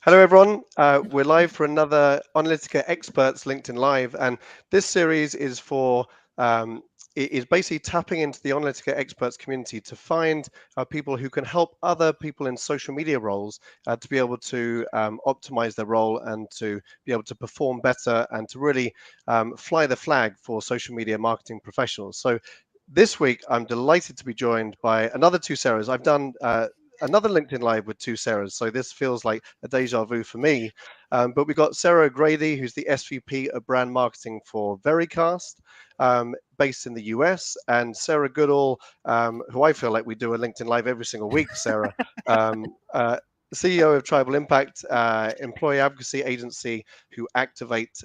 Hello, everyone. We're live for another Onalytica Experts LinkedIn Live, and this series is basically tapping into the Onalytica Experts community to find people who can help other people in social media roles to be able to optimize their role and to be able to perform better and to really fly the flag for social media marketing professionals. So this week, I'm delighted to be joined by another two Sarahs. I've done another LinkedIn Live with two Sarahs, so this feels like a deja vu for me. But we've got Sarah O'Grady, who's the SVP of Brand Marketing for Vericast, based in the US, and Sarah Goodall, who I feel like we do a LinkedIn Live every single week, Sarah. Um, CEO of Tribal Impact, employee advocacy agency who activate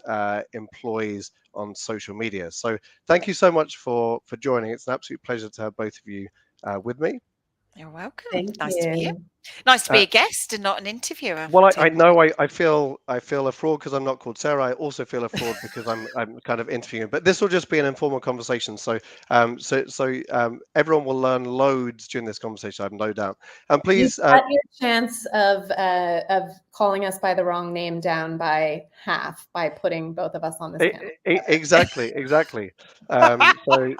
employees on social media. So thank you so much for joining. It's an absolute pleasure to have both of you with me. You're welcome. Thank Nice to be here. you. Nice to be Uh, a guest and not an interviewer, well, I Tim. know I feel a fraud because I'm not called Sarah. I also feel a fraud because I'm kind of interviewing. But this will just be an informal conversation. So everyone will learn loads during this conversation. I have no doubt. And You please, cut your chance of calling us by the wrong name down by half by putting both of us on this panel. exactly. So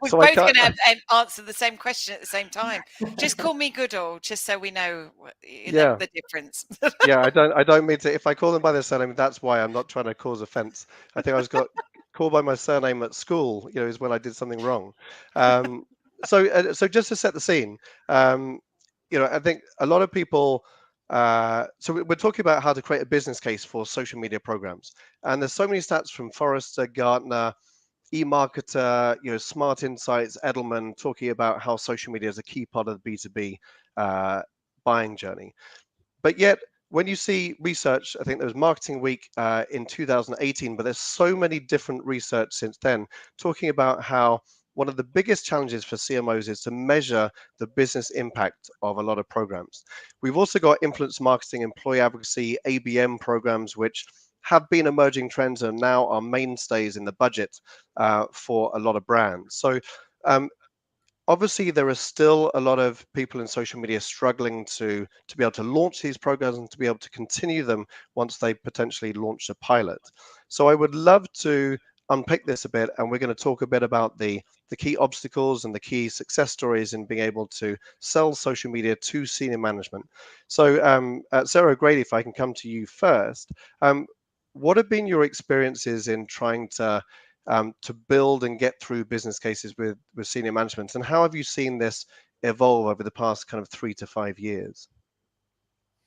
We're so I both can't. going to answer the same question at the same time. Just call me Goodall, just so we know, Yeah. the difference. Yeah, I don't mean to. If I call them by their surname, that's why. I'm not trying to cause offense. I think I was got called by my surname at school. Is when I did something wrong. So just to set the scene, I think a lot of people. So we're talking about how to create a business case for social media programs, and there's so many stats from Forrester, Gartner, eMarketer, Smart Insights, Edelman, talking about how social media is a key part of the B2B buying journey. But yet, when you see research, I think there was Marketing Week in 2018, but there's so many different research since then talking about how one of the biggest challenges for CMOs is to measure the business impact of a lot of programs. We've also got influence marketing, employee advocacy, ABM programs, which have been emerging trends and now are mainstays in the budget for a lot of brands. So um, obviously there are still a lot of people in social media struggling to be able to launch these programs and to be able to continue them once they potentially launch a pilot. So I would love to unpick this a bit, and we're going to talk a bit about the key obstacles and the key success stories in being able to sell social media to senior management. So Sarah O'Grady, if I can come to you first, what have been your experiences in trying to build and get through business cases with senior management? And how have you seen this evolve over the past kind of 3 to 5 years?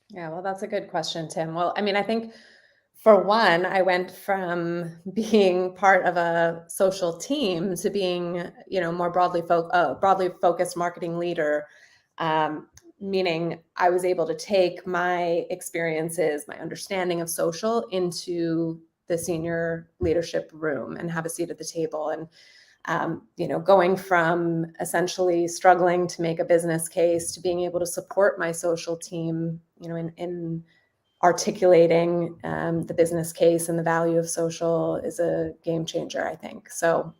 Yeah, well, that's a good question, Tim. Well, I mean, I think for one, I went from being part of a social team to being, more broadly focused marketing leader, meaning I was able to take my experiences, my understanding of social into the senior leadership room and have a seat at the table. And going from essentially struggling to make a business case to being able to support my social team, in articulating the business case and the value of social is a game changer, I think. So,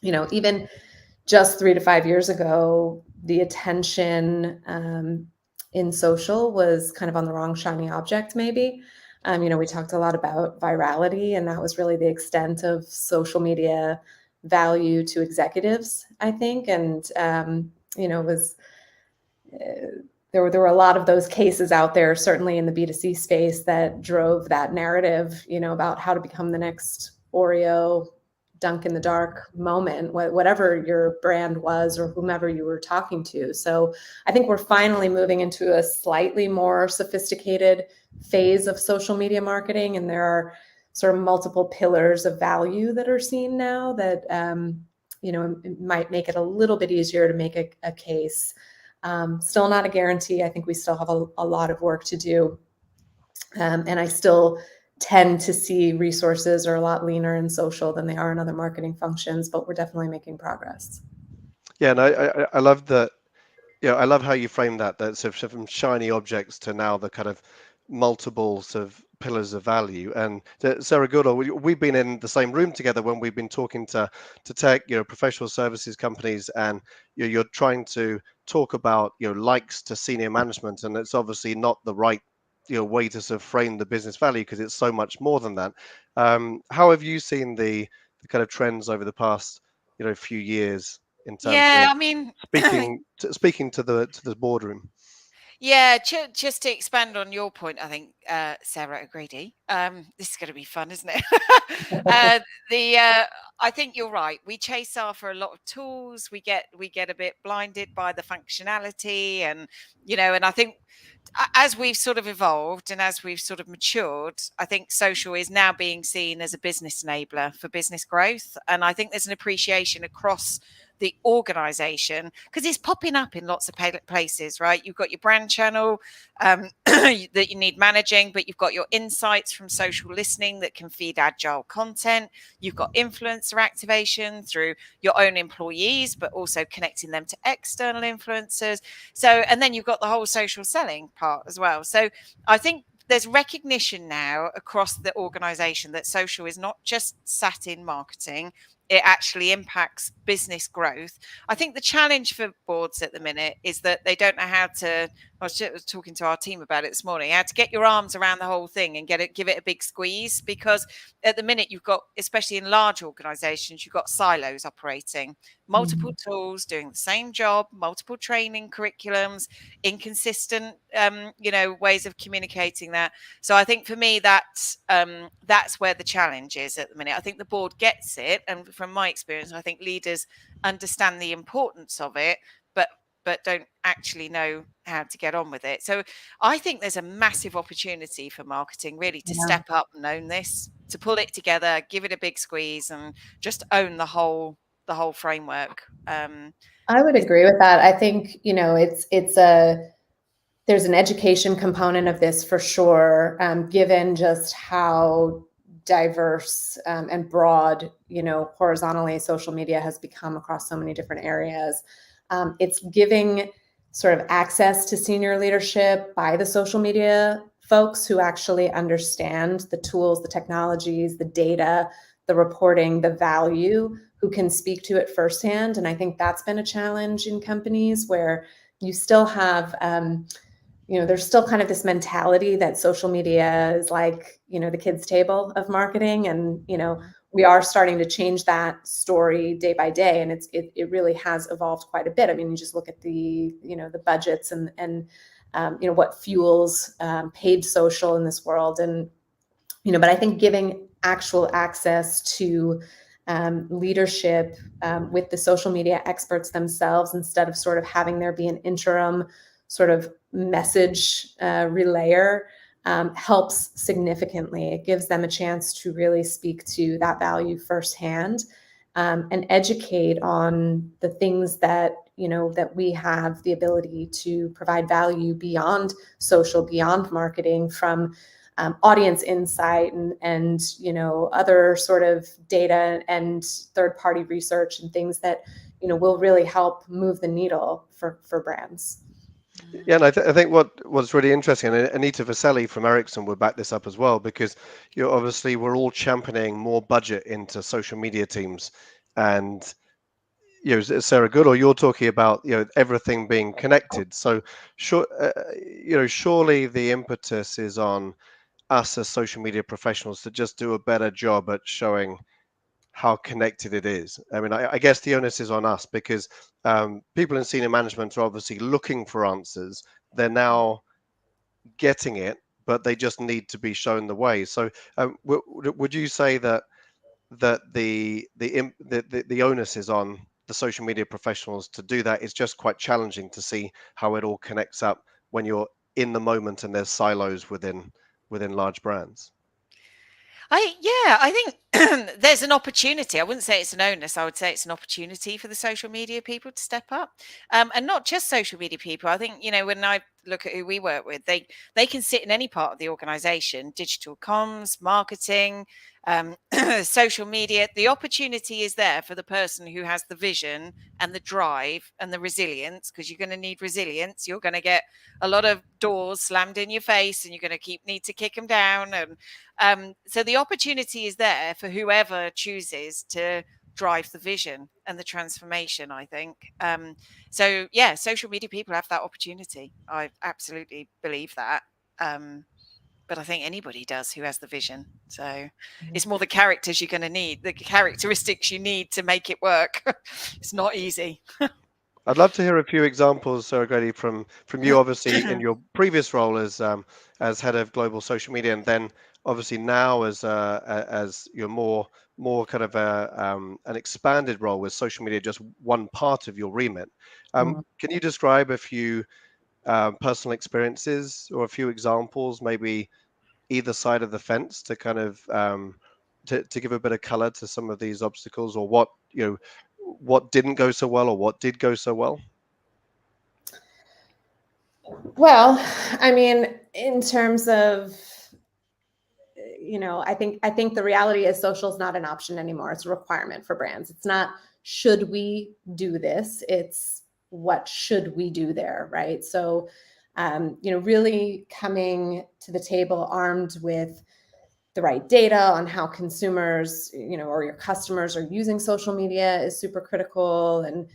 even just 3 to 5 years ago, the attention in social was kind of on the wrong shiny object, maybe. We talked a lot about virality, and that was really the extent of social media value to executives, I think. And, it was there were a lot of those cases out there, certainly in the B2C space, that drove that narrative, about how to become the next Oreo dunk in the dark moment, whatever your brand was or whomever you were talking to. So I think we're finally moving into a slightly more sophisticated phase of social media marketing, and there are sort of multiple pillars of value that are seen now that it might make it a little bit easier to make a case. Still not a guarantee. I think we still have a lot of work to do. And I still tend to see resources are a lot leaner in social than they are in other marketing functions, but we're definitely making progress. Yeah, and I love that. I love how you frame that sort of from shiny objects to now the kind of multiple sort of pillars of value. And Sarah Goodall, we've been in the same room together when we've been talking to tech, professional services companies, and you're trying to talk about likes to senior management, and it's obviously not the right way to sort of frame the business value, because it's so much more than that. How have you seen the kind of trends over the past few years in terms Yeah, of I mean, speaking to the boardroom? yeah, just to expand on your point, I think, Sarah O'Grady, this is going to be fun, isn't it? The I think you're right. We chase after a lot of tools. We get a bit blinded by the functionality, and and I think as we've sort of evolved and as we've sort of matured, I think social is now being seen as a business enabler for business growth, and I think there's an appreciation across the organization because it's popping up in lots of places, right? You've got your brand channel that you need managing, but you've got your insights from social listening that can feed agile content. You've got influencer activation through your own employees, but also connecting them to external influencers. So, and then you've got the whole social selling part as well. So I think there's recognition now across the organization that social is not just sat in marketing. It actually impacts business growth. I think the challenge for boards at the minute is that they don't know how to. I was talking to our team about it this morning. How to get your arms around the whole thing and give it a big squeeze, because at the minute you've got, especially in large organisations, you've got silos operating, multiple tools doing the same job, multiple training curriculums, inconsistent, ways of communicating that. So I think for me that's where the challenge is at the minute. I think the board gets it, and from my experience, I think leaders understand the importance of it, but don't actually know how to get on with it. So I think there's a massive opportunity for marketing really to step up and own this, to pull it together, give it a big squeeze, and just own the whole framework. I would agree with that. I think, there's an education component of this for sure, given just how diverse and broad, horizontally social media has become across so many different areas. It's giving sort of access to senior leadership by the social media folks who actually understand the tools, the technologies, the data, the reporting, the value, who can speak to it firsthand. And I think that's been a challenge in companies where you still have, there's still kind of this mentality that social media is like, the kids' table of marketing. And, we are starting to change that story day by day. And it really has evolved quite a bit. I mean, you just look at the budgets and what fuels paid social in this world. And, but I think giving actual access to leadership with the social media experts themselves, instead of sort of having there be an interim sort of message relayer, helps significantly. It gives them a chance to really speak to that value firsthand, and educate on the things that that we have the ability to provide value beyond social, beyond marketing, from audience insight and other sort of data and third-party research and things that will really help move the needle for brands. Yeah, and I think what's really interesting, and Anita Vaselli from Ericsson would back this up as well, because obviously we're all championing more budget into social media teams, and Sarah Goodall, you're talking about everything being connected. So surely the impetus is on us as social media professionals to just do a better job at showing how connected it is. I mean, I guess the onus is on us, because people in senior management are obviously looking for answers. They're now getting it, but they just need to be shown the way. So would you say that the onus is on the social media professionals to do that? It's just quite challenging to see how it all connects up when you're in the moment and there's silos within large brands. I think there's an opportunity. I wouldn't say it's an onus. I would say it's an opportunity for the social media people to step up, and not just social media people. I think when I look at who we work with, they can sit in any part of the organization: digital comms, marketing, social media. The opportunity is there for the person who has the vision and the drive and the resilience, because you're going to need resilience. You're going to get a lot of doors slammed in your face, and you're going to need to kick them down. And so the opportunity is there for whoever chooses to drive the vision and the transformation, I think. So yeah, social media people have that opportunity. I absolutely believe that. But I think anybody does who has the vision. So it's more the characters you're going to need, the characteristics you need to make it work. It's not easy. I'd love to hear a few examples, Sarah Grady, from you, obviously in your previous role as head of global social media, and then obviously now as you're more kind of an expanded role with social media, just one part of your remit. Can you describe a few personal experiences or a few examples, maybe either side of the fence, to kind of to give a bit of color to some of these obstacles, or what didn't go so well or what did go so well? Well, I mean, in terms of, I think the reality is social is not an option anymore. It's a requirement for brands. It's not, should we do this? It's, what should we do there, right? So, really coming to the table armed with the right data on how consumers, or your customers are using social media is super critical. And,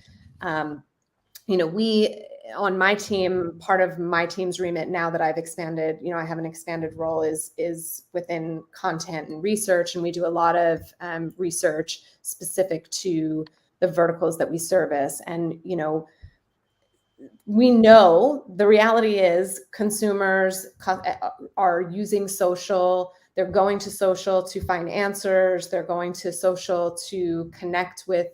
we, on my team, part of my team's remit now that I've expanded, I have an expanded role is within content and research. And we do a lot of research specific to the verticals that we service. And, we know the reality is consumers are using social. They're going to social to find answers. They're going to social to connect with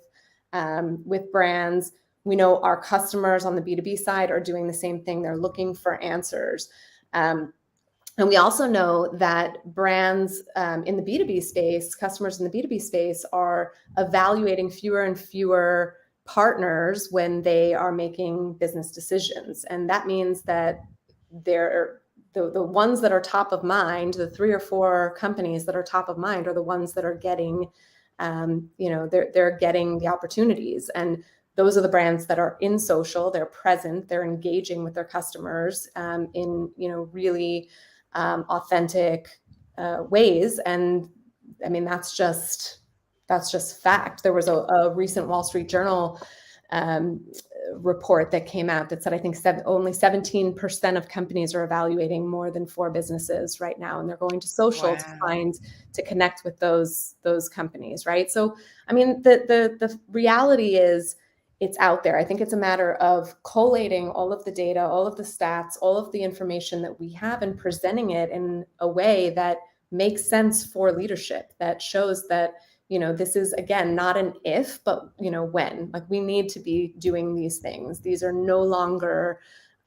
brands. We know our customers on the B2B side are doing the same thing. They're looking for answers. And we also know that brands in the B2B space, customers in the B2B space, are evaluating fewer and fewer partners when they are making business decisions. And that means that they're the ones that are top of mind, the 3 or 4 companies that are top of mind, are the ones that are getting, they're getting the opportunities. And those are the brands that are in social, they're present, they're engaging with their customers in, really authentic ways. And I mean, that's just fact. There was a recent Wall Street Journal report that came out that said, I think only 17% of companies are evaluating more than 4 businesses right now, and they're going to social to connect with those companies, right? So, I mean, the reality is, it's out there. I think it's a matter of collating all of the data, all of the stats, all of the information that we have, and presenting it in a way that makes sense for leadership, that shows that, this is, again, not an if, but, when. Like, we need to be doing these things. These are no longer,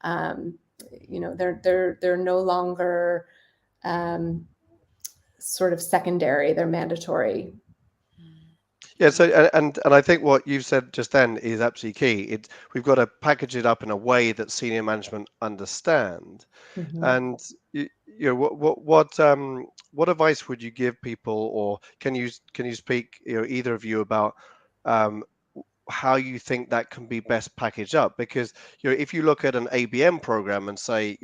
they're no longer sort of secondary. They're mandatory. Yeah, so and I think what you've said just then is absolutely key. We've got to package it up in a way that senior management understand. And what advice would you give people, or can you speak, either of you, about how you think that can be best packaged up? Because if you look at an ABM program and say,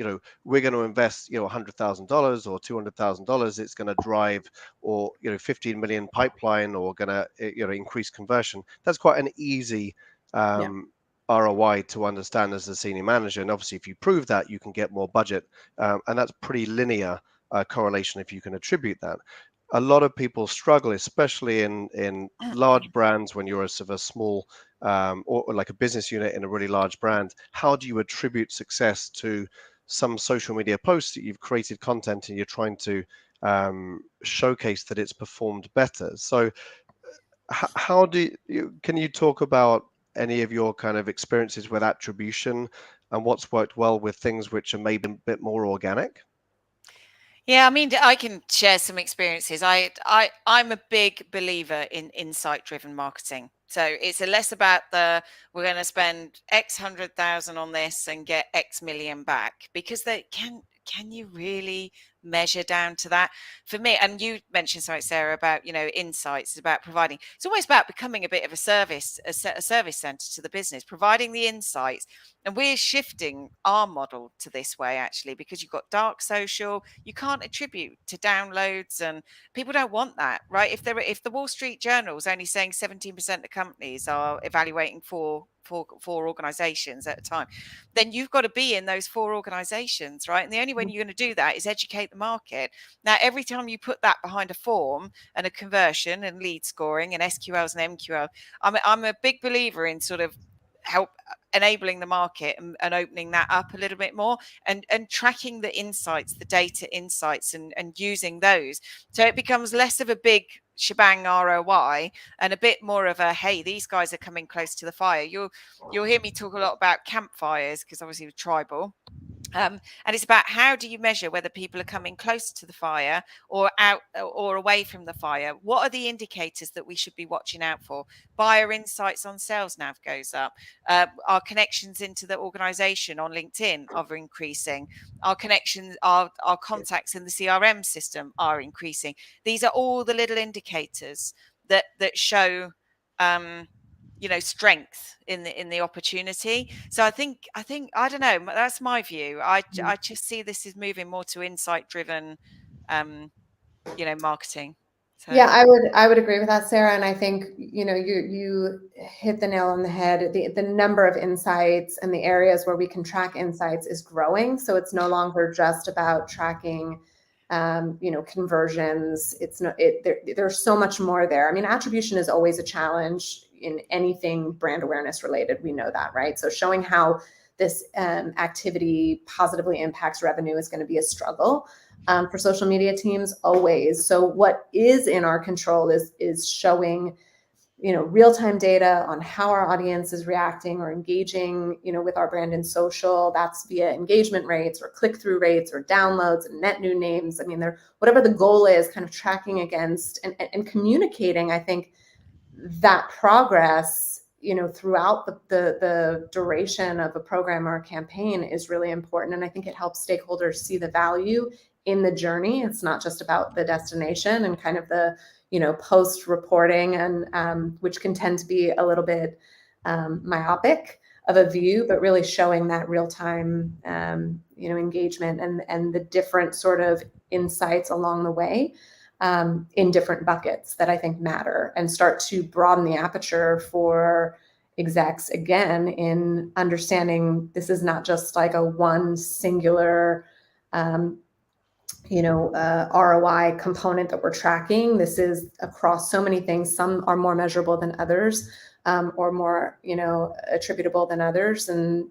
we're going to invest $100,000 or $200,000, it's going to drive, or 15 million pipeline, or going to increase conversion. That's quite an easy ROI to understand as a senior manager. And obviously, if you prove that, you can get more budget, and that's pretty linear correlation if you can attribute that. A lot of people struggle, especially in large brands, when you're a sort of a small or like a business unit in a really large brand. How do you attribute success to some social media posts that you've created content and you're trying to showcase that it's performed better? So how can you talk about any of your kind of experiences with attribution and what's worked well with things which are maybe a bit more organic? Yeah, I mean, I can share some experiences. I'm a big believer in insight-driven marketing. So it's less about we're going to spend X 100,000 on this and get X million back, because can you really measure down to that? For me, and you mentioned something, Sarah, about insights. It's about providing. It's almost about becoming a bit of a service center to the business, providing the insights. And we're shifting our model to this way, actually, because you've got dark social. You can't attribute to downloads, and people don't want that, right? If the Wall Street Journal is only saying 17% of companies are evaluating for four organizations at a time, then you've got to be in those 4 organizations, right? And the only way you're going to do that is educate the market. Now, every time you put that behind a form and a conversion and lead scoring and SQLs and MQL, I'm a big believer in sort of help enabling the market and opening that up a little bit more, and tracking the insights, the data insights, and using those, so it becomes less of a big shebang ROI and a bit more of a, hey, these guys are coming close to the fire. You'll hear me talk a lot about campfires, because obviously with tribal. And it's about, how do you measure whether people are coming closer to the fire or out or away from the fire? What are the indicators that we should be watching out for? Buyer insights on sales nav goes up. Our connections into the organization on LinkedIn are increasing. Our connections, our contacts in the CRM system are increasing. These are all the little indicators that show strength in the opportunity. So I think I don't know, that's my view. I just see this is moving more to insight driven marketing. So Yeah, I would agree with that, Sarah. And I think, you hit the nail on the head. The number of insights and the areas where we can track insights is growing. So it's no longer just about tracking conversions. There's so much more there. I mean, attribution is always a challenge in anything brand awareness related. We know that, right? So showing how this activity positively impacts revenue is going to be a struggle for social media teams always. So what is in our control is showing real-time data on how our audience is reacting or engaging, with our brand in social. That's via engagement rates or click-through rates or downloads and net new names. I mean, whatever the goal is, kind of tracking against and communicating, I think, that progress, throughout the duration of a program or a campaign is really important. And I think it helps stakeholders see the value in the journey. It's not just about the destination and kind of the post reporting, and which can tend to be a little bit myopic of a view, but really showing that real time engagement and the different sort of insights along the way in different buckets that I think matter, and start to broaden the aperture for execs again in understanding this is not just like a one singular ROI component that we're tracking. This is across so many things. Some are more measurable than others, or more, attributable than others. And,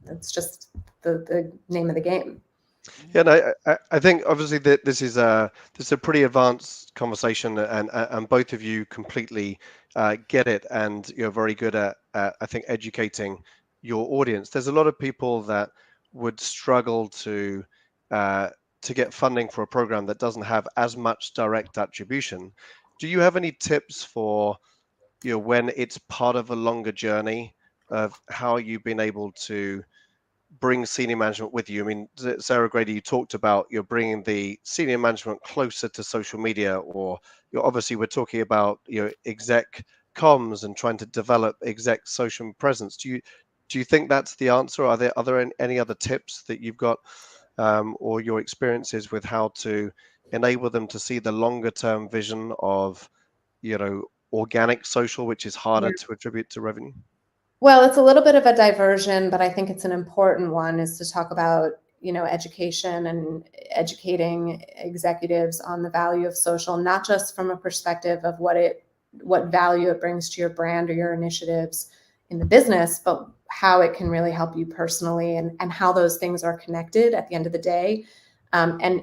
that's just the name of the game. Yeah, no, I think obviously that this is a pretty advanced conversation, and both of you completely get it, and you're very good at I think educating your audience. There's a lot of people that would struggle to get funding for a program that doesn't have as much direct attribution. Do you have any tips for when it's part of a longer journey of how you've been able to bring senior management with you? I mean, Sarah O'Grady, you talked about you're bringing the senior management closer to social media, or obviously we're talking about exec comms and trying to develop exec social presence. Do you think that's the answer? Are there any other tips that you've got, or your experiences with how to enable them to see the longer term vision of organic social, which is harder to attribute to revenue? Well, it's a little bit of a diversion, but I think it's an important one, is to talk about, education and educating executives on the value of social, not just from a perspective of what value it brings to your brand or your initiatives in the business, but how it can really help you personally, and how those things are connected at the end of the day. And,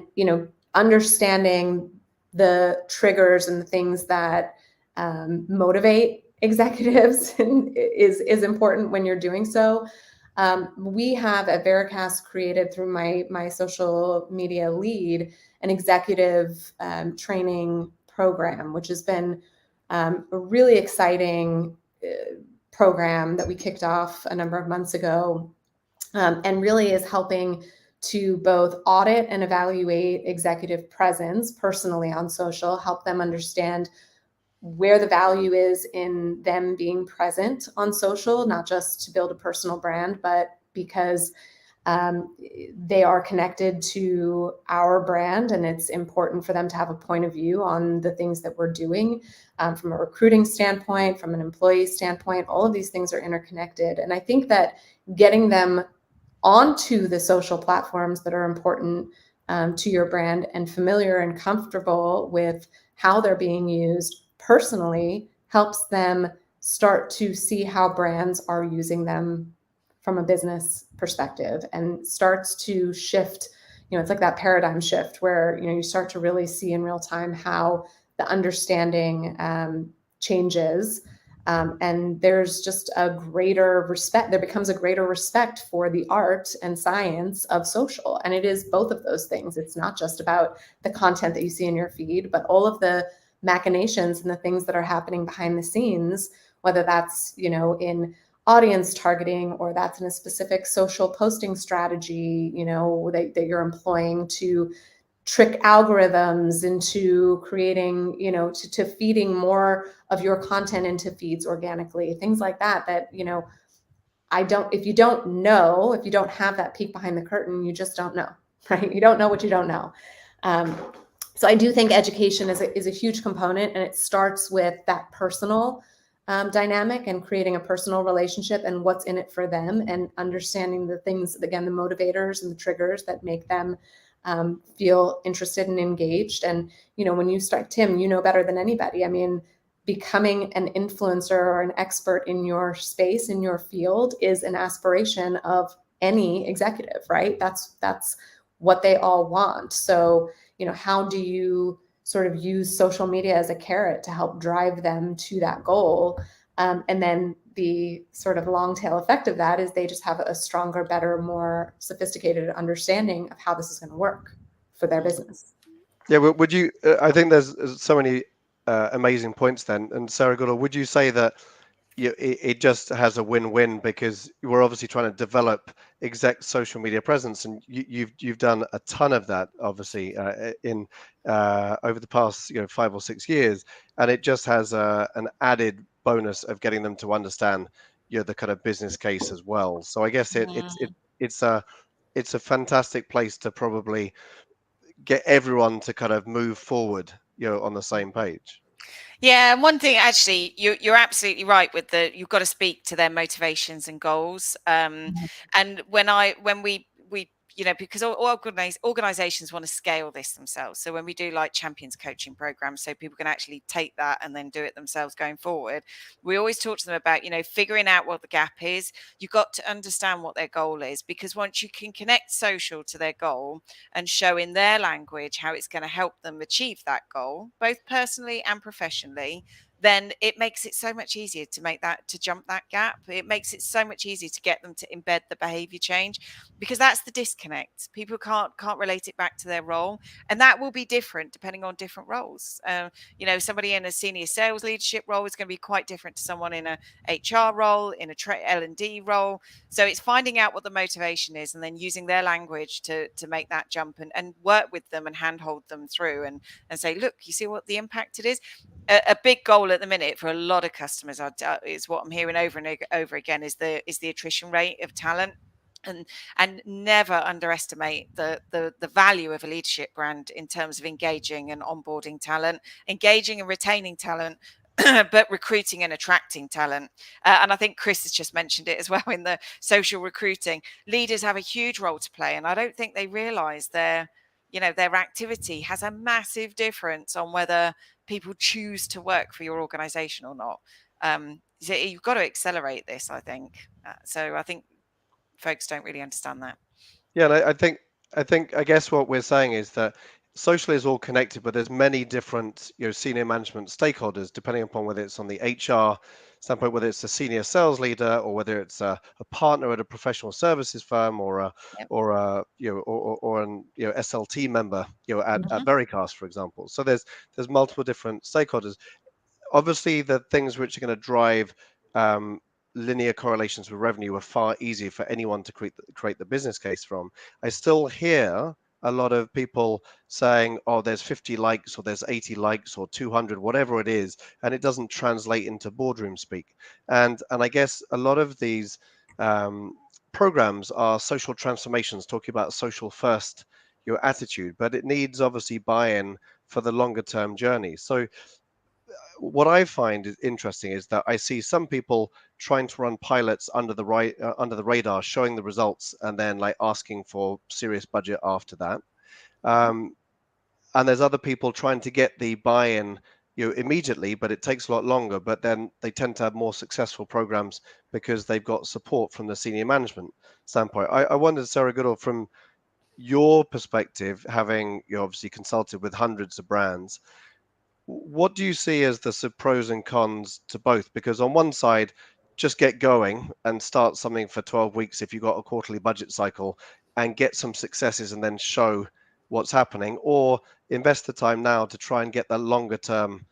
understanding the triggers and the things that motivate executives is important when you're doing so. We have at Veracast created, through my social media lead, an executive training program, which has been a really exciting program that we kicked off a number of months ago, and really is helping to both audit and evaluate executive presence personally on social, help them understand where the value is in them being present on social, not just to build a personal brand, but because They are connected to our brand, and it's important for them to have a point of view on the things that we're doing from a recruiting standpoint, from an employee standpoint. All of these things are interconnected. And I think that getting them onto the social platforms that are important to your brand and familiar and comfortable with how they're being used personally helps them start to see how brands are using them from a business perspective, and starts to shift. It's like that paradigm shift where you start to really see in real time how the understanding changes, and there's just a greater respect. There becomes a greater respect for the art and science of social, and it is both of those things. It's not just about the content that you see in your feed, but all of the machinations and the things that are happening behind the scenes, whether that's in audience targeting, or that's in a specific social posting strategy that you're employing to trick algorithms into creating, to feeding more of your content into feeds organically, things like that if you don't have that peek behind the curtain, you just don't know, right? You don't know what you don't know. So I do think education is a huge component, and it starts with that personal dynamic and creating a personal relationship and what's in it for them, and understanding the things, again, the motivators and the triggers that make them feel interested and engaged. And, when you start, Tim, better than anybody. I mean, becoming an influencer or an expert in your space, in your field, is an aspiration of any executive, right? That's what they all want. So, how do you sort of use social media as a carrot to help drive them to that goal? And then the sort of long tail effect of that is they just have a stronger, better, more sophisticated understanding of how this is going to work for their business. Yeah, would you? I think there's so many amazing points then. And Sarah Goodall, would you say that it just has a win-win, because we're obviously trying to develop exec social media presence, and you've done a ton of that, obviously, in over the past 5 or 6 years, and it just has an added bonus of getting them to understand the kind of business case as well. So I guess it's a fantastic place to probably get everyone to kind of move forward, on the same page. Yeah, and one thing, actually, you're absolutely right with you've got to speak to their motivations and goals. And when we because all organizations want to scale this themselves. So when we do like champions coaching programs, so people can actually take that and then do it themselves going forward, we always talk to them about, figuring out what the gap is. You've got to understand what their goal is, because once you can connect social to their goal and show in their language how it's going to help them achieve that goal, both personally and professionally, then it makes it so much easier to jump that gap. It makes it so much easier to get them to embed the behavior change, because that's the disconnect. People can't relate it back to their role, and that will be different depending on different roles. Somebody in a senior sales leadership role is going to be quite different to someone in a HR role, in a L&D role. So it's finding out what the motivation is, and then using their language to make that jump, and work with them and handhold them through, and say, look, you see what the impact it is. A big goal at the minute for a lot of customers is what I'm hearing over and over again, is the attrition rate of talent. And never underestimate the value of a leadership brand in terms of engaging and onboarding talent, engaging and retaining talent, but recruiting and attracting talent. And I think Chris has just mentioned it as well in the social recruiting. Leaders have a huge role to play, and I don't think they realize their activity has a massive difference on whether people choose to work for your organization or not. So you've got to accelerate this, I think. So I think folks don't really understand that. Yeah, and I guess what we're saying is that social is all connected, but there's many different senior management stakeholders, depending upon whether it's on the HR standpoint, whether it's a senior sales leader, or whether it's a partner at a professional services firm, or a or an SLT member at Vericast, for example. So there's multiple different stakeholders. Obviously, the things which are going to drive linear correlations with revenue are far easier for anyone to create the business case from. I still hear a lot of people saying, oh, there's 50 likes, or there's 80 likes, or 200, whatever it is, and it doesn't translate into boardroom speak. And I guess a lot of these programs are social transformations, talking about social first, your attitude, but it needs obviously buy-in for the longer term journey. So what I find is interesting is that I see some people trying to run pilots under the radar, showing the results, and then like asking for serious budget after that. And there's other people trying to get the buy-in, immediately, but it takes a lot longer. But then they tend to have more successful programs because they've got support from the senior management standpoint. I wondered, Sarah Goodall, from your perspective, having obviously consulted with hundreds of brands, what do you see as the pros and cons to both? Because on one side, just get going and start something for 12 weeks if you've got a quarterly budget cycle and get some successes and then show what's happening, or invest the time now to try and get that longer term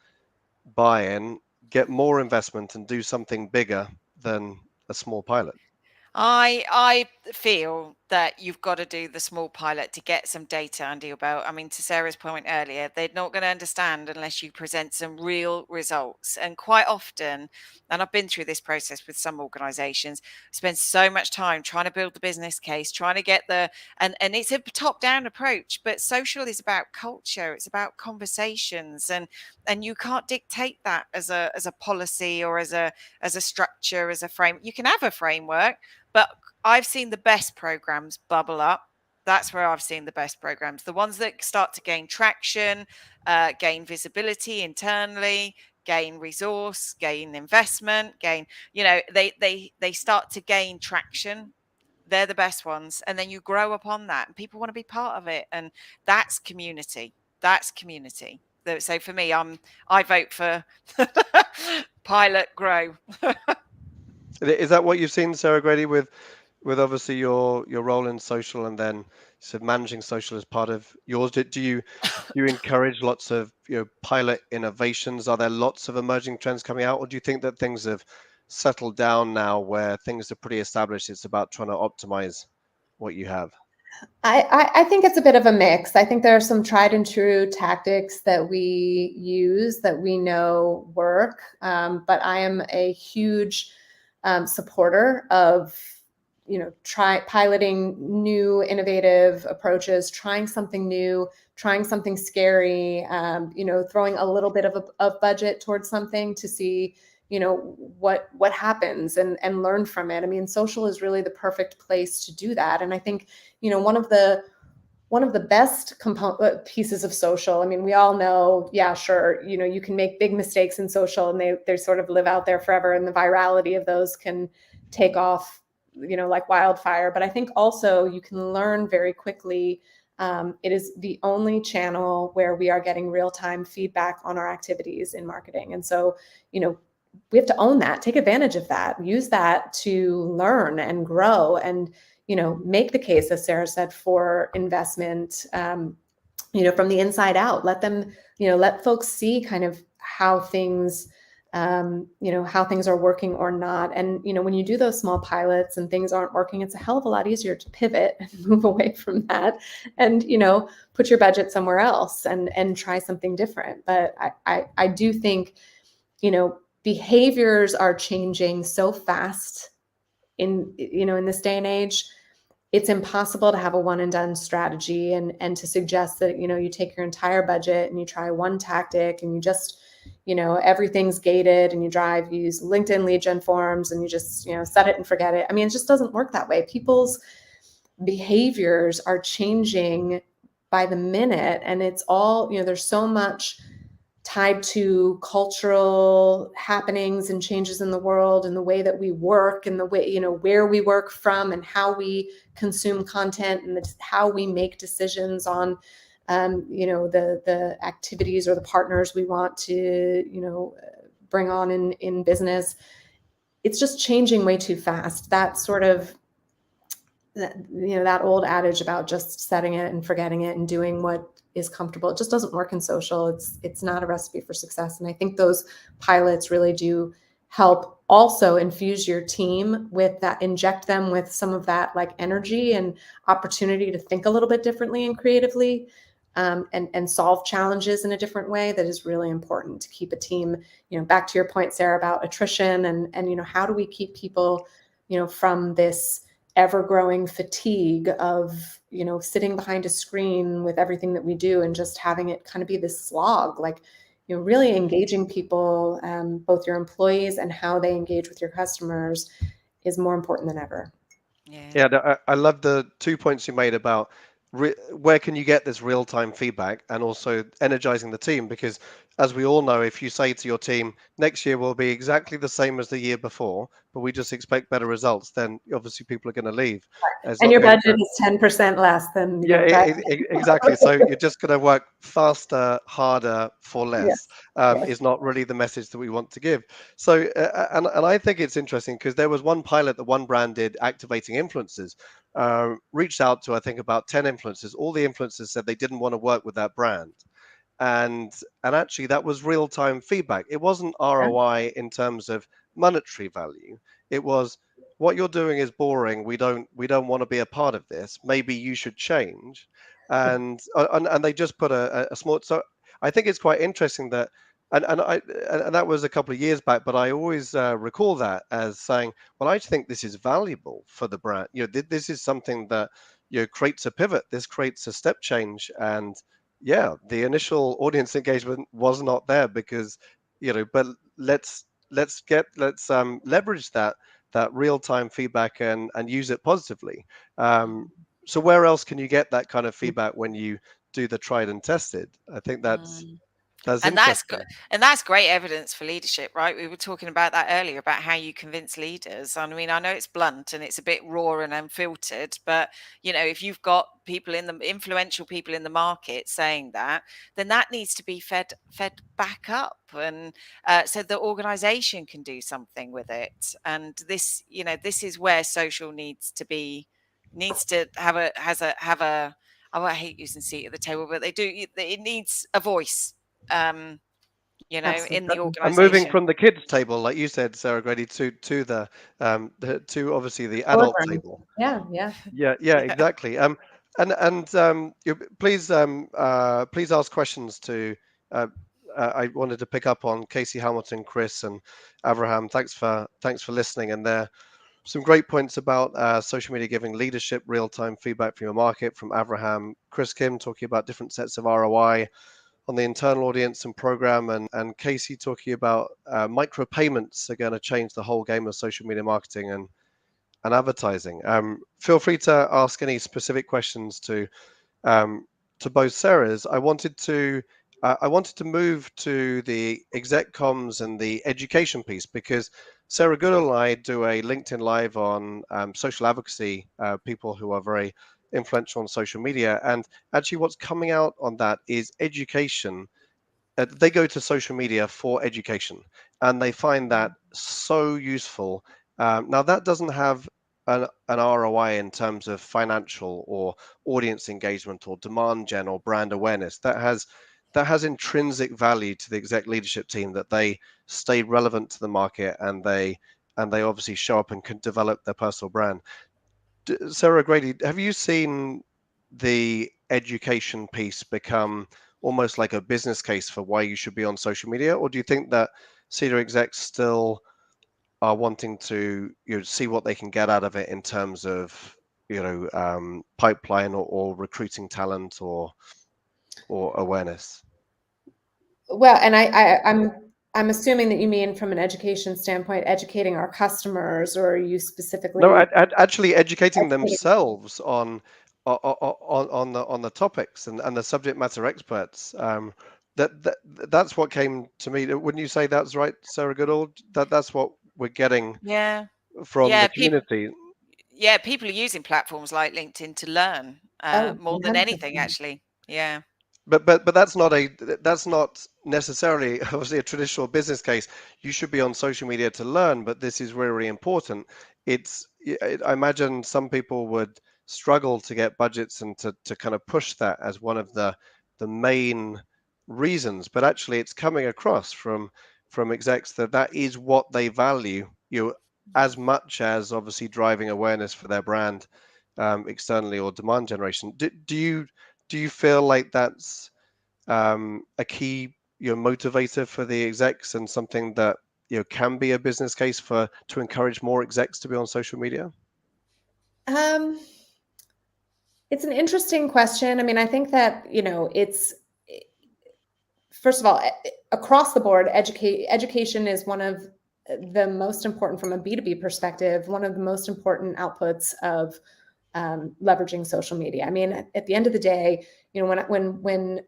buy-in, get more investment and do something bigger than a small pilot. I feel that you've got to do the small pilot to get some data under your belt. I mean, to Sarah's point earlier, they're not going to understand unless you present some real results. And quite often, and I've been through this process with some organizations, spend so much time trying to build the business case, trying to get and it's a top-down approach, but social is about culture, it's about conversations, and you can't dictate that as a policy or as a structure, as a frame. You can have a framework, but I've seen the best programs bubble up. That's where I've seen the best programs, the ones that start to gain traction, gain visibility internally, gain resource, gain investment, they start to gain traction. They're the best ones. And then you grow upon that and people want to be part of it. And that's community. That's community. So for me, I vote for pilot grow. Is that what you've seen, Sarah O'Grady, with obviously your role in social, and then sort of managing social as part of yours? Do you encourage lots of pilot innovations? Are there lots of emerging trends coming out, or do you think that things have settled down now, where things are pretty established? It's about trying to optimize what you have. I think it's a bit of a mix. I think there are some tried and true tactics that we use that we know work, but I am a huge supporter of piloting new innovative approaches, trying something new, trying something scary, throwing a little bit of budget towards something to see what happens and learn from it. I mean, social is really the perfect place to do that. And I think one of the best pieces of social, I mean, we all know, yeah, sure, you can make big mistakes in social and they sort of live out there forever, and the virality of those can take off like wildfire. But I think also you can learn very quickly. It is the only channel where we are getting real-time feedback on our activities in marketing. And so, we have to own that, take advantage of that, use that to learn and grow and, make the case, as Sarah said, for investment, from the inside out. Let them, let folks see kind of how things are working or not. And, when you do those small pilots and things aren't working, it's a hell of a lot easier to pivot and move away from that and, put your budget somewhere else and try something different. But I do think, behaviors are changing so fast in this day and age. It's impossible to have a one and done strategy and to suggest that, you take your entire budget and you try one tactic and you just, everything's gated and you use LinkedIn lead gen forms and you just, set it and forget it. I mean, it just doesn't work that way. People's behaviors are changing by the minute, and it's all, there's so much tied to cultural happenings and changes in the world and the way that we work and the way, where we work from and how we consume content and how we make decisions on, the activities or the partners we want to, bring on in business. It's just changing way too fast. That sort of, that old adage about just setting it and forgetting it and doing what is comfortable, it just doesn't work in social. It's not a recipe for success. And I think those pilots really do help also infuse your team with that, inject them with some of that like energy and opportunity to think a little bit differently and creatively, and solve challenges in a different way. That is really important to keep a team, back to your point, Sarah, about attrition and how do we keep people, from this ever-growing fatigue of, sitting behind a screen with everything that we do and just having it kind of be this slog. Like, really engaging people, both your employees and how they engage with your customers, is more important than ever. Yeah, I love the 2 points you made about where can you get this real-time feedback, and also energizing the team, because as we all know, if you say to your team, next year will be exactly the same as the year before, but we just expect better results, then obviously people are going to leave. And your budget is 10% less than Yeah, your exactly. So you're just going to work faster, harder for less. Yes. Is not really the message that we want to give. So, and I think it's interesting because there was one pilot that one brand did, activating influencers. Reached out to, I think, about 10 influencers. All the influencers said they didn't want to work with that brand, and actually that was real-time feedback. It wasn't ROI in terms of monetary value. It was, what you're doing is boring. We don't want to be a part of this. Maybe you should change. And they just put a small. So I think it's quite interesting that, and that was a couple of years back, but I always recall that as saying, well, I think this is valuable for the brand. This is something that creates a pivot. This creates a step change. And yeah, the initial audience engagement was not there because, but let's leverage that real-time feedback and use it positively. So where else can you get that kind of feedback when you do the tried and tested? I think that's And that's interesting. and that's great evidence for leadership, right? We were talking about that earlier, about how you convince leaders. I mean, I know it's blunt and it's a bit raw and unfiltered, but if you've got influential people in the market saying that, then that needs to be fed back up, and so the organization can do something with it. And this is where social needs to have a, oh, I hate using seat at the table, but it needs a voice, in the I'm moving organization. from the kids table, like you said, Sarah Grady, to to obviously the adult table. Yeah, exactly. Please please ask questions to. I wanted to pick up on Casey Hamilton, Chris, and Abraham. Thanks for listening. And there are some great points about social media giving leadership real-time feedback from your market, from Abraham. Chris Kim talking about different sets of ROI on the internal audience and program, and Casey talking about micropayments are going to change the whole game of social media marketing and advertising. Feel free to ask any specific questions to both Sarahs. I wanted to move to the exec comms and the education piece, because Sarah Goodall and I do a LinkedIn Live on social advocacy, people who are very influential on social media. And actually what's coming out on that is education. They go to social media for education, and they find that so useful. Now that doesn't have an ROI in terms of financial or audience engagement or demand gen or brand awareness. That has intrinsic value to the exec leadership team, that they stay relevant to the market, and they obviously show up and can develop their personal brand. Sarah Grady, have you seen the education piece become almost like a business case for why you should be on social media, or do you think that senior execs still are wanting to see what they can get out of it in terms of pipeline or recruiting talent or awareness? Well, and I'm assuming that you mean from an education standpoint, educating our customers, or are you specifically? No, actually educating themselves on the topics and the subject matter experts. That's what came to me. Wouldn't you say that's right, Sarah Goodall? That's what we're getting from the community. People are using platforms like LinkedIn to learn more than 100%. anything, actually. Yeah. But that's not necessarily obviously a traditional business case. You should be on social media to learn, but this is really, really important. I imagine some people would struggle to get budgets and to kind of push that as one of the main reasons, but actually it's coming across from execs that is what they value, as much as obviously driving awareness for their brand externally or demand generation. Do you feel like that's a key motivator for the execs, and something that can be a business case to encourage more execs to be on social media? It's an interesting question. I mean, I think that, first of all, across the board, education is one of the most important, from a B2B perspective, one of the most important outputs of leveraging social media. I mean, at the end of the day, when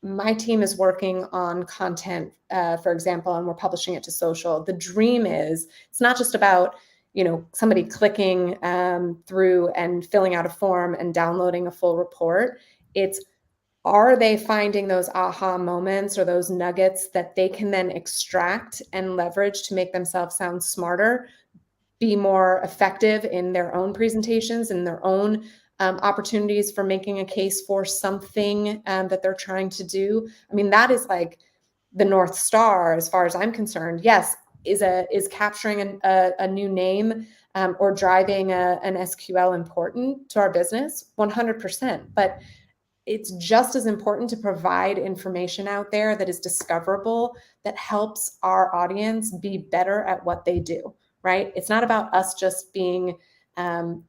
my team is working on content, for example, and we're publishing it to social, the dream is, it's not just about, somebody clicking through and filling out a form and downloading a full report. It's, are they finding those aha moments or those nuggets that they can then extract and leverage to make themselves sound smarter, be more effective in their own presentations and their own opportunities for making a case for something that they're trying to do? I mean, that is like the North Star, as far as I'm concerned. Yes, is capturing a new name or driving an SQL important to our business? 100%. But it's just as important to provide information out there that is discoverable, that helps our audience be better at what they do, right? It's not about us just being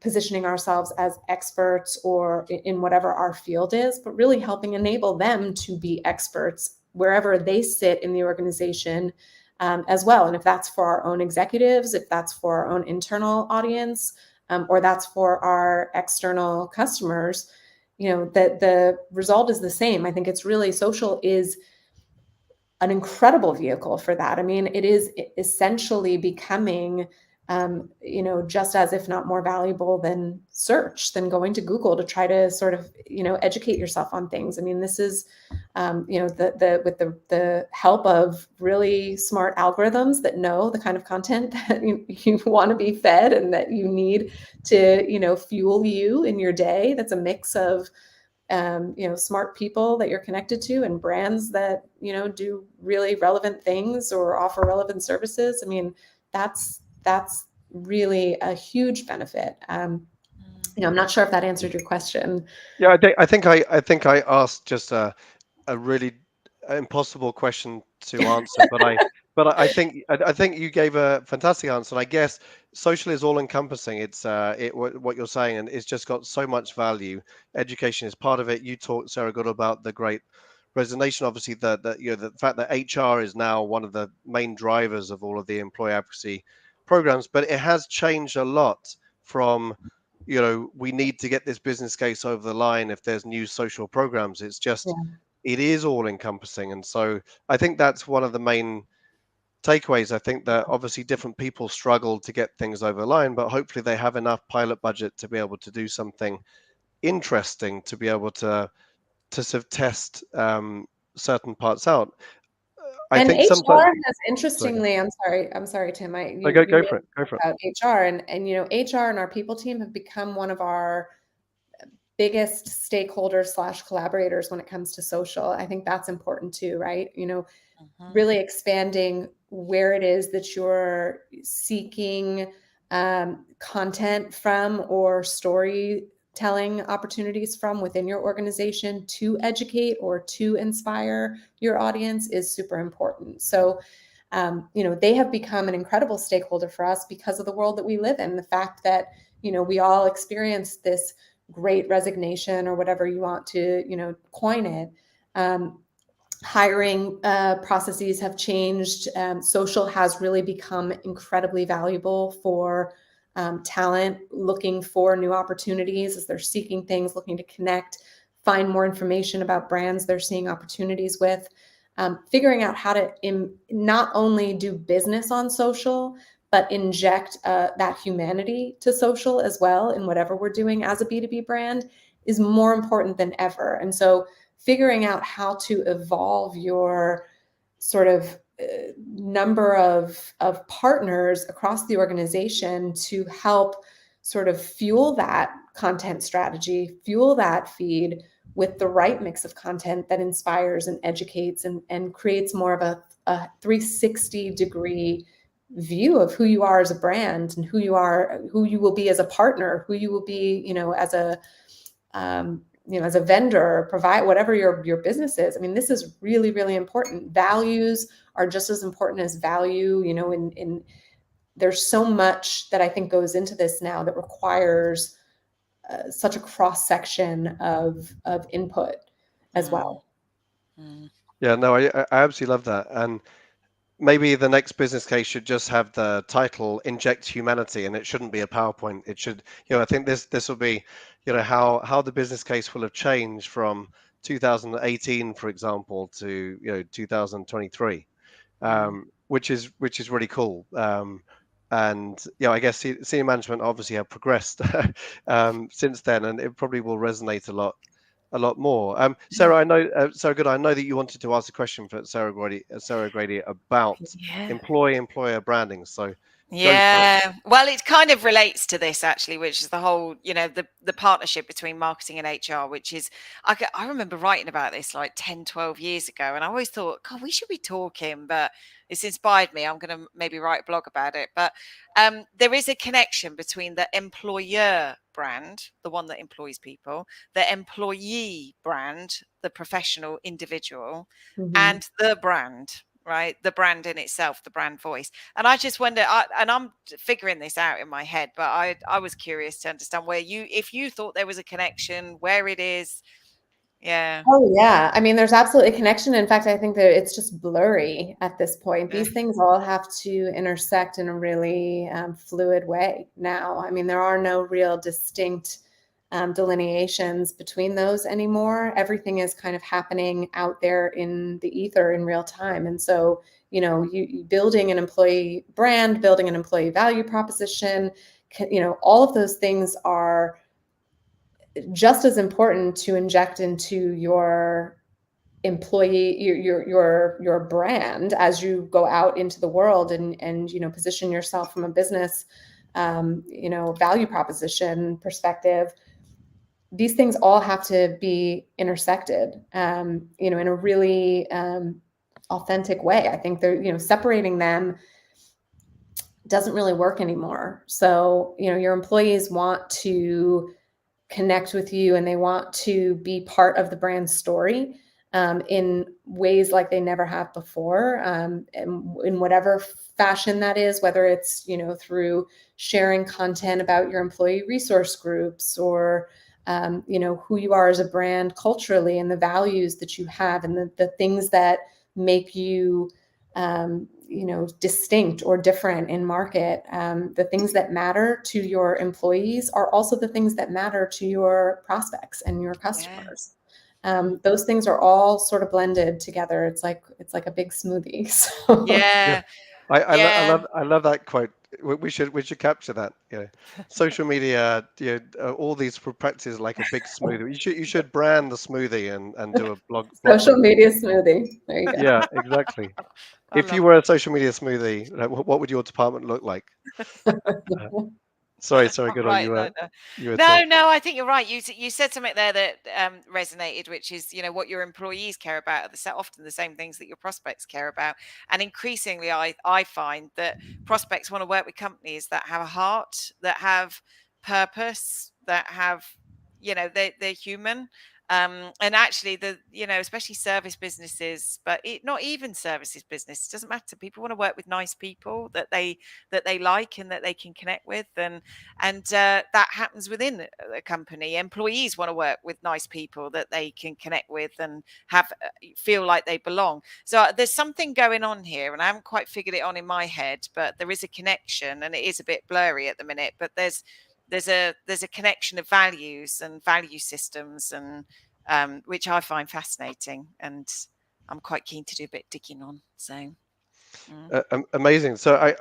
positioning ourselves as experts or in whatever our field is, but really helping enable them to be experts wherever they sit in the organization as well. And if that's for our own executives, if that's for our own internal audience, or that's for our external customers, the result is the same. I think it's really, social is an incredible vehicle for that. I mean, it is essentially becoming, just as, if not more valuable than search, than going to Google to try to sort of, educate yourself on things. I mean, this is, with the help of really smart algorithms that know the kind of content that you want to be fed and that you need to, fuel you in your day. That's a mix of smart people that you're connected to and brands that, do really relevant things or offer relevant services. I mean, that's really a huge benefit. I'm not sure if that answered your question. Yeah, I think I asked just a really impossible question to answer, but I think you gave a fantastic answer. And I guess social is all encompassing. It's what you're saying, and it's just got so much value. Education is part of it. You talked, Sarah Goodall, about the great resignation. Obviously, the fact that HR is now one of the main drivers of all of the employee advocacy programs, but it has changed a lot from, we need to get this business case over the line if there's new social programs. It's just, it is all encompassing. And so I think that's one of the main takeaways. I think that obviously different people struggle to get things over the line, but hopefully they have enough pilot budget to be able to do something interesting, to be able to sort of test certain parts out. I think sometimes, HR has, interestingly, I'm sorry, Tim. You go made for it. Go for it. about HR, and HR and our people team have become one of our biggest stakeholders / collaborators when it comes to social. I think that's important too, right? Really expanding where it is that you're seeking content from or storytelling opportunities from within your organization to educate or to inspire your audience is super important. So, they have become an incredible stakeholder for us because of the world that we live in. The fact that, we all experience this great resignation, or whatever you want to, coin it. Hiring processes have changed. Social has really become incredibly valuable for talent looking for new opportunities as they're seeking things, looking to connect, find more information about brands they're seeing opportunities with. Figuring out how to not only do business on social, but inject that humanity to social as well in whatever we're doing as a B2B brand is more important than ever. And so figuring out how to evolve your sort of number of partners across the organization to help sort of fuel that content strategy, fuel that feed with the right mix of content that inspires and educates and creates more of a 360-degree view of who you are as a brand and who you will be as a partner, who you will be, as a as a vendor, provide whatever your business is. I mean, this is really, really important. Values are just as important as value. In there's so much that I think goes into this now that requires such a cross section of input as well. Yeah, no, I absolutely love that. And maybe the next business case should just have the title "Inject Humanity," and it shouldn't be a PowerPoint. It should, I think this will be, how the business case will have changed from 2018, for example, to 2023, which is really cool. And I guess senior management obviously have progressed since then, and it probably will resonate a lot more. Sarah, I know, Sarah Goodall, I know that you wanted to ask a question for Sarah O'Grady about Yeah. employer branding. So go for it. Yeah, well, it kind of relates to this actually, which is the whole, the partnership between marketing and HR, which is, I remember writing about this like 10, 12 years ago, and I always thought, God, we should be talking, but it's inspired me. I'm going to maybe write a blog about it. But there is a connection between the employer brand, the one that employs people, the employee brand, the professional individual, and the brand. Right, the brand in itself, the brand voice, and I just wonder. And I'm figuring this out in my head, but I was curious to understand if you thought there was a connection, where it is. Yeah. Oh yeah, I mean, there's absolutely a connection. In fact, I think that it's just blurry at this point. These things all have to intersect in a really fluid way now. I mean, there are no real distinct delineations between those anymore. Everything is kind of happening out there in the ether in real time. And so, you building an employee brand, building an employee value proposition, all of those things are just as important to inject into your employee, your brand as you go out into the world and position yourself from a business value proposition perspective. These things all have to be intersected, in a really authentic way. I think they're, separating them doesn't really work anymore. So, your employees want to connect with you and they want to be part of the brand story in ways like they never have before, and in whatever fashion that is, whether it's, through sharing content about your employee resource groups or who you are as a brand culturally and the values that you have and the things that make you distinct or different in market. The things that matter to your employees are also the things that matter to your prospects and your customers. Those things are all sort of blended together. It's like a big smoothie. So. Yeah. I love that quote. We should capture that. Social media, all these practices like a big smoothie. You should brand the smoothie and do a blog. Social media smoothie. There you go. Yeah, exactly. If you were a social media smoothie, what would your department look like? Sorry, Goodall, Right, you were no, I think you're right. You said something there that resonated, which is, what your employees care about are often the same things that your prospects care about. And increasingly, I find that prospects want to work with companies that have a heart, that have purpose, that have, they're human. And actually especially service businesses, but not even services business, it doesn't matter. People want to work with nice people that they like and that they can connect with. And that happens within a company. Employees want to work with nice people that they can connect with and have feel like they belong. So there's something going on here, and I haven't quite figured it on in my head, but there is a connection, and it is a bit blurry at the minute, but there's a connection of values and value systems, and which I find fascinating, and I'm quite keen to do a bit digging on. So amazing. So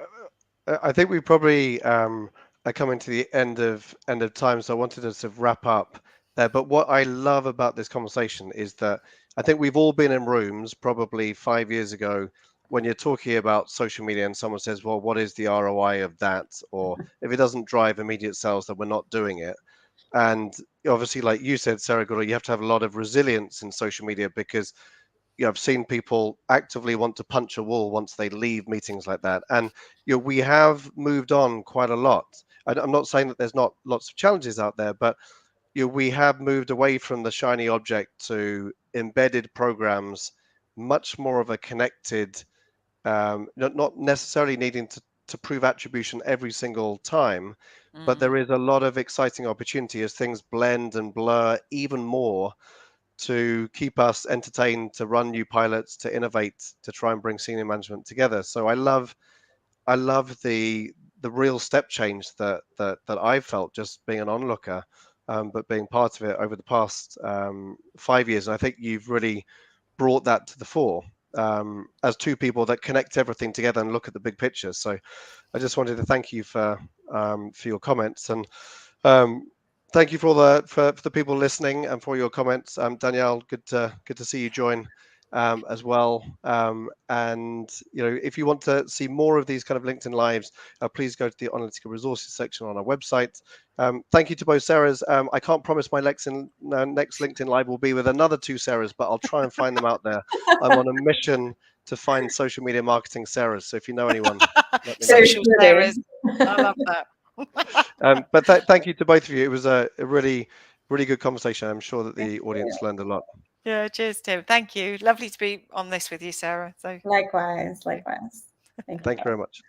I think we probably are coming to the end of time. So I wanted to sort of wrap up there. But what I love about this conversation is that I think we've all been in rooms probably 5 years ago when you're talking about social media and someone says, well, what is the ROI of that? Or if it doesn't drive immediate sales, then we're not doing it. And obviously, like you said, Sarah Goodall, you have to have a lot of resilience in social media because I've seen people actively want to punch a wall once they leave meetings like that. And we have moved on quite a lot. I'm not saying that there's not lots of challenges out there, but we have moved away from the shiny object to embedded programs, much more of a connected, not necessarily needing to prove attribution every single time, but Mm. there is a lot of exciting opportunity as things blend and blur even more to keep us entertained, to run new pilots, to innovate, to try and bring senior management together. So I love the real step change that I felt just being an onlooker, but being part of it over the past 5 years. And I think you've really brought that to the fore as two people that connect everything together and look at the big picture. So I just wanted to thank you for your comments, and thank you for all for the people listening and for your comments. Danielle, good to see you join as well. And if you want to see more of these kind of LinkedIn lives, please go to the Onalytica resources section on our website. Thank you to both Sarahs. I can't promise my next LinkedIn live will be with another two Sarahs, but I'll try and find them out there. I'm on a mission to find social media marketing Sarahs. So if you know anyone, let me know. Social Sarahs. I love that. But thank you to both of you. It was a really good conversation. I'm sure that the audience learned a lot. Yeah, cheers, Tim. Thank you. Lovely to be on this with you, Sarah. So Likewise. Thank Thank you very much.